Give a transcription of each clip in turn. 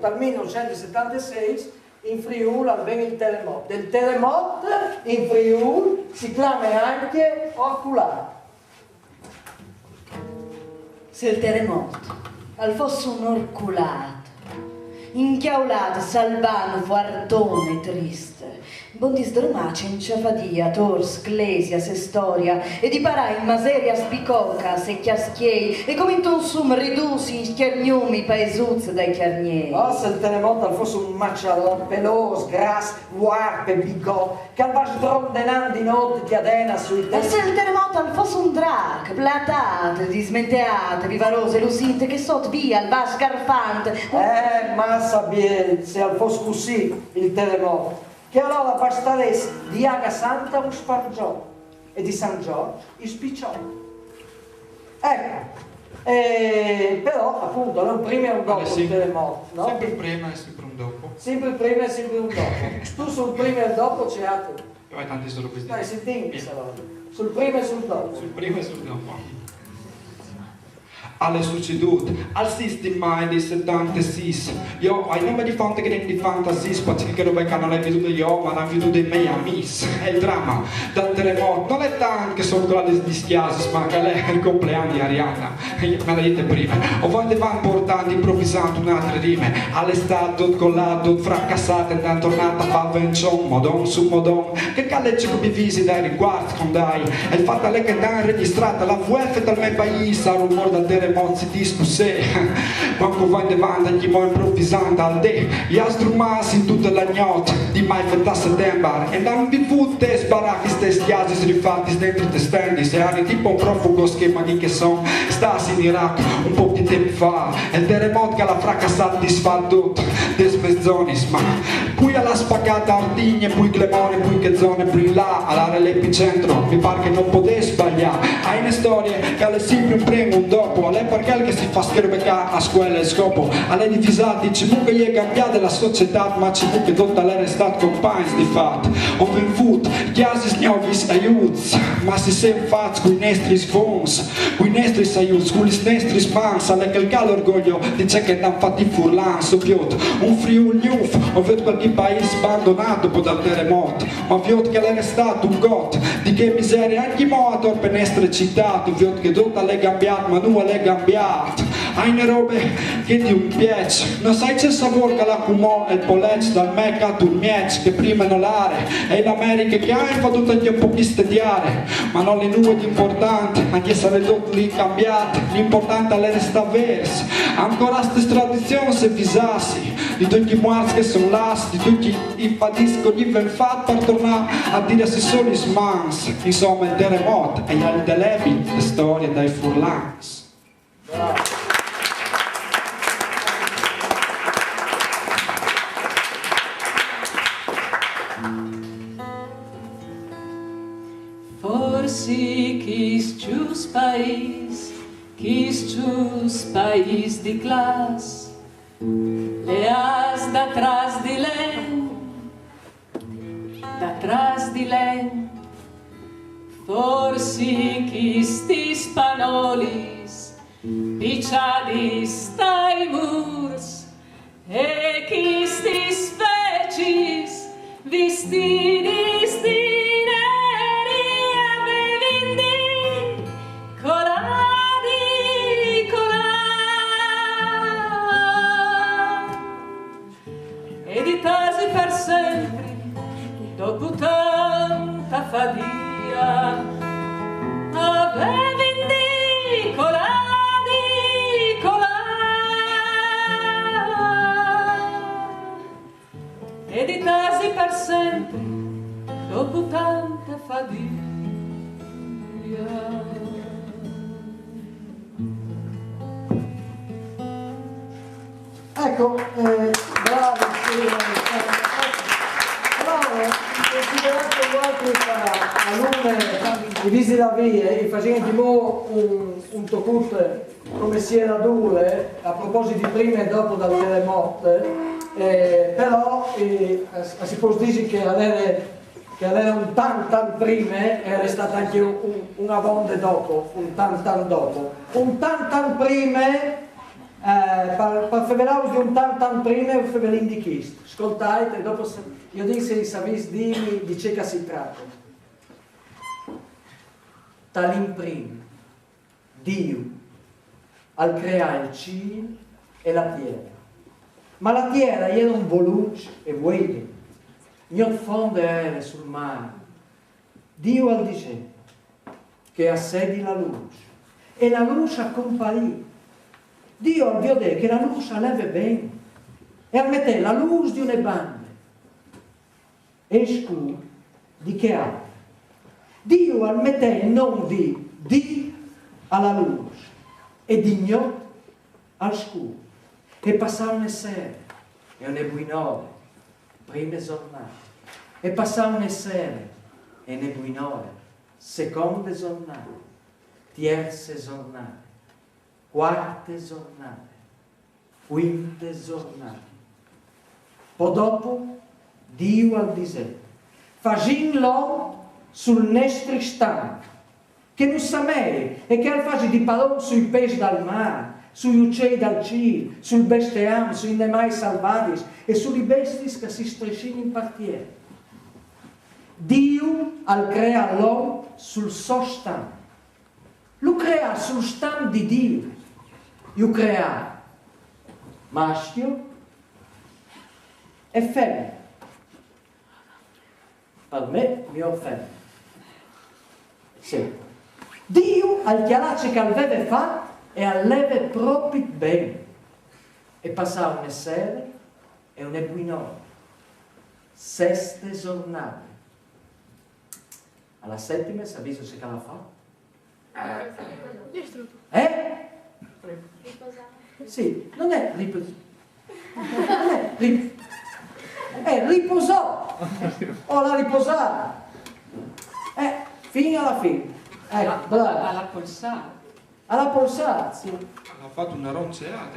dal 1976 in Friuli avviene il terremoto. Del terremoto in Friuli si chiama anche oculare. Se il terremoto al fosse un orculato, inchiaulato, salvano, fuartone, triste, bondi sdrumace in ciafadia, tors, clesia, se storia, e di parà in maseria spicoca, se chiaschiei, e come in un sum ridusi in scherniumi, paesuzze dai chiarnieri. Oh, se il terremoto fosse un maccialone, pelos, gras, guarpe, bigò, che al sdrondenando di notte ti adena sui E se il terremoto fosse un drac, platate, dismenteate, vivarose, lusinte, che sot via, al bar scarfante. Massa bien, se al fosse così il terremoto, che allora bastaresse di Aga Santa un spargiò e di San Giorgio il spicciò. Ecco, però appunto non prima e un dopo il terremoto, no? Sempre un prima e sempre un dopo. Sempre il prima e sempre un dopo. Tu sul prima e il dopo c'è altro. E vai tanti solo questi. Dai, senti allora. Sul prima e sul dopo. Sul prima e sul dopo. Alle succedut, al sistema di 76. Io ho il nome di fonte che di fantasia, spazio che roba che non hai veduto io, ma l'hanno veduto i miei amici. È il dramma dal terremoto, non è tanto che sono quella di schiasi, ma che è il compleanno di Arianna. Me la dite prima. O voi van portando improvvisando un'altra rime. All'estate, collato, fracassata, e dan tornata fa vencion, modon su modon. Che calleggi come visi dai riguardi con dai. E il fatto è che dan registrata la VF dal mio paese, a rumore dal terremoto si discusse. Quando vai davanti agli mo improvvisando al de, gli astrumasi in tutta la notte di mai fetta settembre. E non vi futte sbaracchi ste schiasi rifatti dentro te stendi. Se hai tipo un profugo schema di che son stasi in Iraq un po' di tempo fa. E il terremoto che l'ha fracassata disfatto des mezzonis, ma qui alla spaccata Ardigne, poi Clemone, poi che zone brilla all'area l'epicentro. Mi pare che non potete sbagliare. Hai una storia che alle sempre un primo un dopo. Alle perché che si fa scrivere a scuola e scopo. Alle divisati ci che gli è cambiata la società, ma ci che tutta l'era stato compagni di fatto. Open food, chiasi snovis aiuts, ma si sem fats con i nostri sfons, con i nostri aiuts, con i nostri mans, alle che il calo orgoglio dice che non fatti furlan, soppiot, un Friuli Newf, ho vedo qualche paese abbandonato dopo dal terremoto, ma vedo che l'era stato un got, di che miseria anche mo a torpe nestre citato, vedo che tutta l'è cambiata, ma non l'è cambiato, hai ne robe che di un piace, non sai c'è sapore che la cumò e il poleccio dal mecca tu miec, che prima non l'are, e l'America che hai fatto tutti un po' di studiare, ma non le nuove di importante, anche se le tutte lì cambiate, l'importante è resta verso, ancora queste tradizioni se visassi, di tutti i morti che sono lasti, di tutti i padisco gli ven fat per tornare a dire se sono i smans, insomma il terremoto e gli indelebili, le storie dai furlans. Forsi quis cius país di clas, le has d'atrás di len, forsi quis ti spanolis, picciadis tai murs, e quis ti specis, vistidis di per sempre, dopo tanta fatica, avevi indicola, e di tasi per sempre, dopo tanta fatica. Ecco, bravo, considerato qualche alunno di visita via e facendo un tocut come si era due a proposito di prima e dopo dal terremoto, però si può dire che era un tan prima era stata anche un avonde dopo, un tan dopo. Un tan prima per favelare di un tan prima e favelin di chist. Ascoltate, dopo io dico se sapete dirmi di che si tratta. Dall'imprima, Dio al creare il cielo e la terra. Ma la terra era un voluce e vuoto, non fondo era sul mare. Dio al diceva che assedi la luce e la luce comparì. Dio al vedere che la luce leve bene e al mettere la luce di una banda e scuro di che altro. Dio al mettere non di alla luce e di gno al scuro. E passavano le sere e le buinore, prime giornate. E passavano le sere e le buinore, seconde giornate, terze giornate, quarte giornate, quinte giornate. Poi dopo Dio al disegno, facendo sul nostro stanco, che non sa mai, e che al fare di parole sui pesci dal mare, sugli uccelli dal cielo, sul bestiame, sui animali selvatici e sugli bestie che si striscino in partiere. Dio al crea l'uomo sul suo stampo. Lo crea sul stampo di Dio. Lo crea maschio e femmina. Per me, mio femmina. Sì. Dio al chiarace che aveva fatto e alleve proprio bene. E passava una sera e una buon'ora. Seste giornate. Alla settima sapete se che la fa? Sì, non è riposare. È riposò. O la riposata. Fino alla fine. Ecco, bravo. Alla polsata. Alla polsata, sì. Ha fatto una ronceata.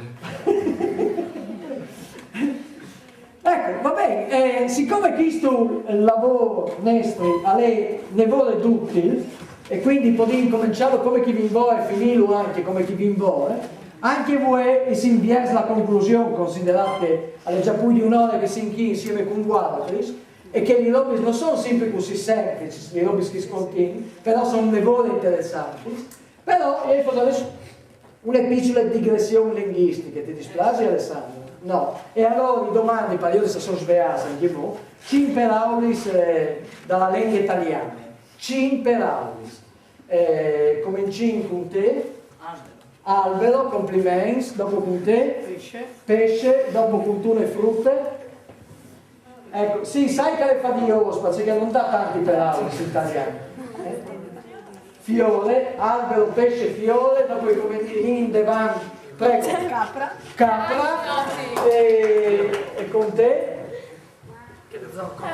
Ecco, va bene, siccome questo lavoro nostro ne vuole tutti, e quindi potete cominciare come chi vi vuole e finirlo anche come chi vi vuole, anche voi si inviate la conclusione, considerate che alle già più di un'ora che si inchini insieme con voi, e che i lobby non sono sempre così semplici, i lobby che scontini, però sono lavori interessanti. Però io faccio adesso una piccola digressione linguistica, ti dispiace Alessandro? No. E allora le domande, per io adesso sono svegliato anche voi, 5 aulis dalla lingua italiana, 5 aulis. Cominciamo con te. Albero, complimenti, dopo con te. Pesce, dopo con tu le frutte. Ecco, sì, sai che le fa di ospa, perché non dà tanti per aulis in italiano. Fiore, albero, pesce, fiore, dopo cominciamo in davanti, prego. Capra. E con te?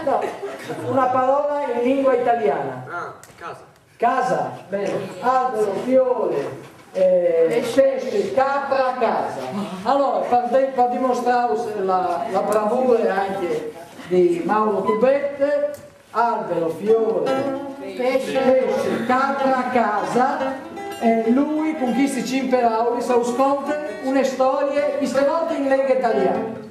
No, una parola in lingua italiana. Casa, bene. Albero, fiore, pesce, capra, casa. Allora, per dimostrare la bravura anche di Mauro Tubette, albero, fiore, pesce, capra, casa, lui con questi 5 auli sa usconte una storia, queste volte in lingua italiana.